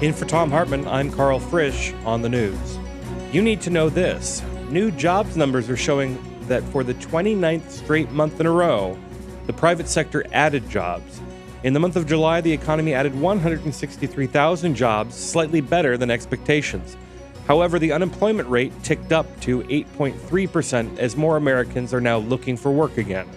In for Thom Hartmann, I'm Karl Frisch on the news. You need to know this. New jobs numbers are showing that for the 29th straight month in a row, the private sector added jobs. In the month of July, the economy added 163,000 jobs, slightly better than expectations. However, the unemployment rate ticked up to 8.3% as more Americans are now looking for work again.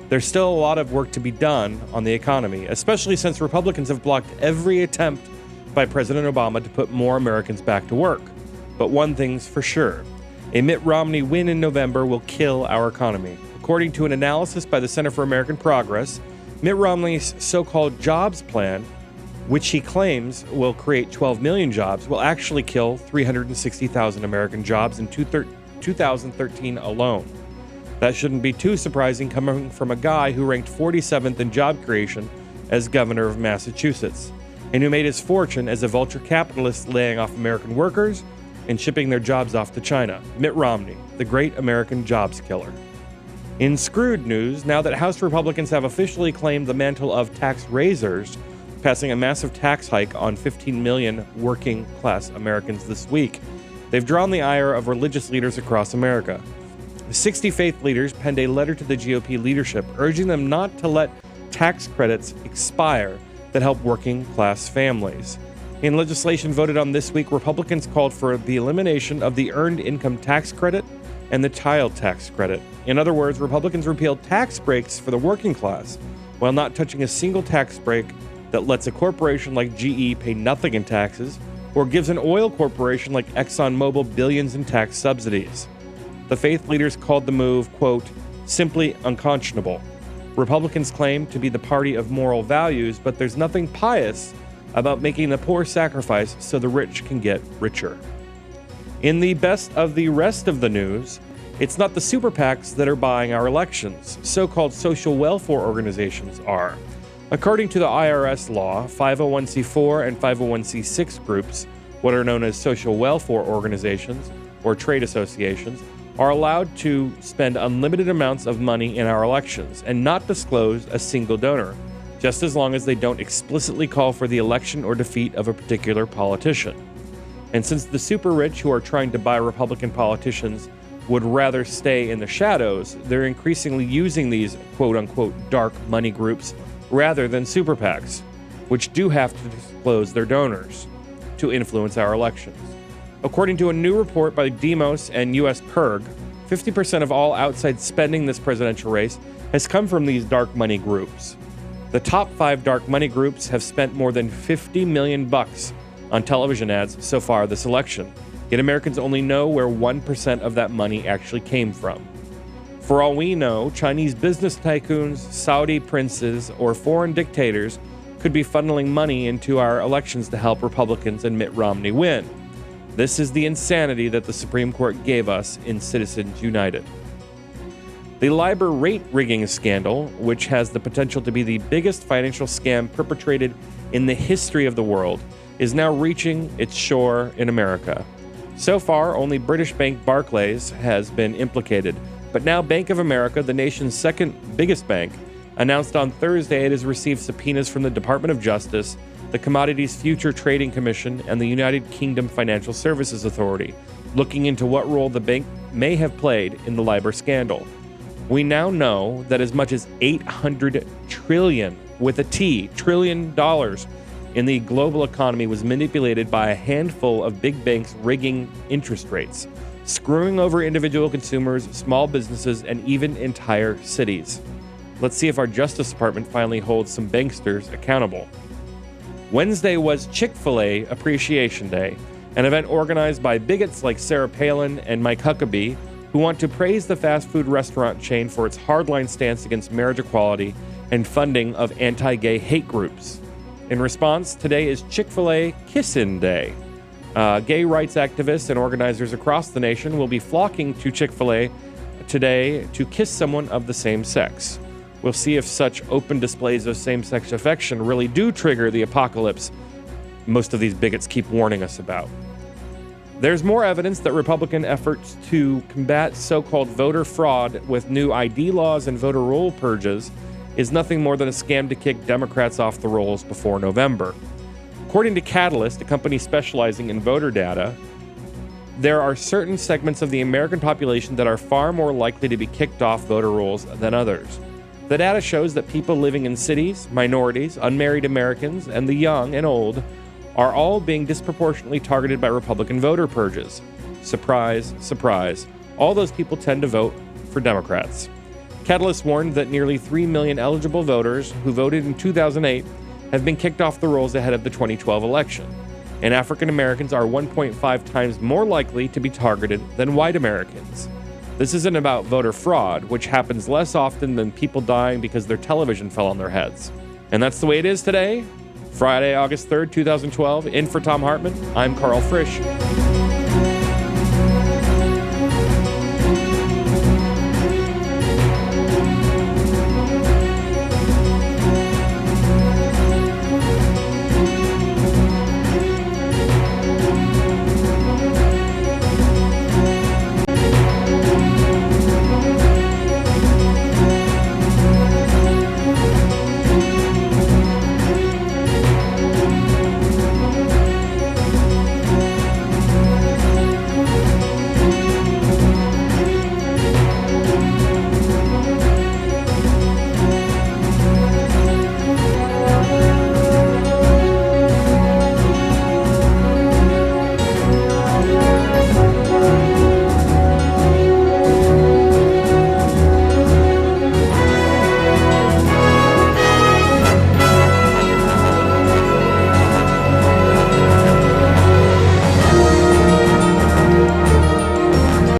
There's still a lot of work to be done on the economy, especially since Republicans have blocked every attempt by President Obama to put more Americans back to work. But one thing's for sure. A Mitt Romney win in November will kill our economy. According to an analysis by the Center for American Progress, Mitt Romney's so-called jobs plan, which he claims will create 12 million jobs, will actually kill 360,000 American jobs in 2013 alone. That shouldn't be too surprising coming from a guy who ranked 47th in job creation as governor of Massachusetts, and who made his fortune as a vulture capitalist laying off American workers and shipping their jobs off to China. Mitt Romney, the great American jobs killer. In screwed news, now that House Republicans have officially claimed the mantle of tax raisers, passing a massive tax hike on 15 million working-class Americans this week, they've drawn the ire of religious leaders across America. 60 faith leaders penned a letter to the GOP leadership urging them not to let tax credits expire that help working-class families. In legislation voted on this week, Republicans called for the elimination of the Earned Income Tax Credit and the Child Tax Credit. In other words, Republicans repealed tax breaks for the working class while not touching a single tax break that lets a corporation like GE pay nothing in taxes or gives an oil corporation like ExxonMobil billions in tax subsidies. The faith leaders called the move, quote, simply unconscionable. Republicans claim to be the party of moral values, but there's nothing pious about making the poor sacrifice so the rich can get richer. In the best of the rest of the news, it's not the super PACs that are buying our elections. So-called social welfare organizations are. According to the IRS law, 501c4 and 501c6 groups, what are known as social welfare organizations or trade associations, are allowed to spend unlimited amounts of money in our elections and not disclose a single donor, just as long as they don't explicitly call for the election or defeat of a particular politician. And since the super rich who are trying to buy Republican politicians would rather stay in the shadows, they're increasingly using these quote-unquote dark money groups rather than super PACs, which do have to disclose their donors to influence our elections. According to a new report by Demos and U.S. PIRG, 50% of all outside spending this presidential race has come from these dark money groups. The top 5 dark money groups have spent more than $50 million on television ads so far this election, yet Americans only know where 1% of that money actually came from. For all we know, Chinese business tycoons, Saudi princes, or foreign dictators could be funneling money into our elections to help Republicans and Mitt Romney win. This is the insanity that the Supreme Court gave us in Citizens United. The LIBOR rate rigging scandal, which has the potential to be the biggest financial scam perpetrated in the history of the world, is now reaching its shore in America. So far, only British bank Barclays has been implicated, but now Bank of America, the nation's second biggest bank, announced on Thursday it has received subpoenas from the Department of Justice, the Commodities Future Trading Commission, and the United Kingdom Financial Services Authority, looking into what role the bank may have played in the LIBOR scandal. We now know that as much as $800 trillion, with a T, trillion dollars in the global economy was manipulated by a handful of big banks rigging interest rates, screwing over individual consumers, small businesses, and even entire cities. Let's see if our Justice Department finally holds some banksters accountable. Wednesday was ChickfilA Appreciation Day, an event organized by bigots like Sarah Palin and Mike Huckabee, who want to praise the fast food restaurant chain for its hardline stance against marriage equality and funding of anti-gay hate groups. In response, today is ChickfilA Kissin' Day. Gay rights activists and organizers across the nation will be flocking to Chick-fil-A today to kiss someone of the same sex. We'll see if such open displays of same-sex affection really do trigger the apocalypse most of these bigots keep warning us about. There's more evidence that Republican efforts to combat so-called voter fraud with new ID laws and voter roll purges is nothing more than a scam to kick Democrats off the rolls before November. According to Catalyst, a company specializing in voter data, there are certain segments of the American population that are far more likely to be kicked off voter rolls than others. The data shows that people living in cities, minorities, unmarried Americans, and the young and old are all being disproportionately targeted by Republican voter purges. Surprise, surprise. All those people tend to vote for Democrats. Catalyst warned that nearly 3 million eligible voters who voted in 2008 have been kicked off the rolls ahead of the 2012 election. And African Americans are 1.5 times more likely to be targeted than white Americans. This isn't about voter fraud, which happens less often than people dying because their television fell on their heads. And that's the way it is today. Friday, August 3rd, 2012. In for Thom Hartmann, I'm Karl Frisch.